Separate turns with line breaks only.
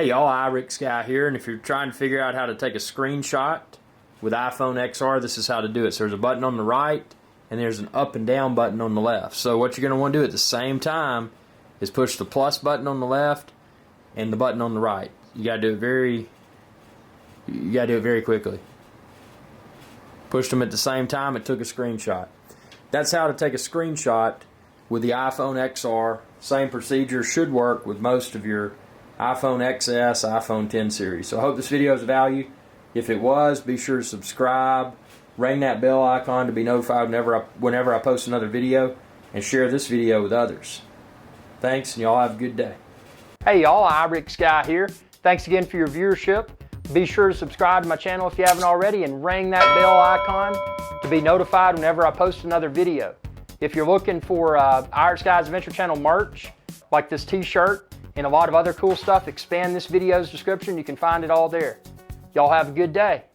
Hey y'all, iRick's Guy here, and if you're trying to figure out how to take a screenshot with iPhone XR, this is how to do it. So there's a button on the right, and there's an up and down button on the left. So what you're going to want to do at the same time is push the plus button on the left and the button on the right. You got to do it very quickly. Pushed them at the same time, it took a screenshot. That's how to take a screenshot with the iPhone XR. Same procedure should work with most of your iPhone XS, iPhone 10 series. So I hope this video is of value. If it was, be sure to subscribe, ring that bell icon to be notified whenever I post another video, and share this video with others. Thanks, and y'all have a good day.
Hey y'all, iRick's Guy here. Thanks again for your viewership. Be sure to subscribe to my channel if you haven't already, and ring that bell icon to be notified whenever I post another video. If you're looking for iRick's Guy's Adventure Channel merch, like this t-shirt and a lot of other cool stuff, expand this video's description. You can find it all there. Y'all have a good day.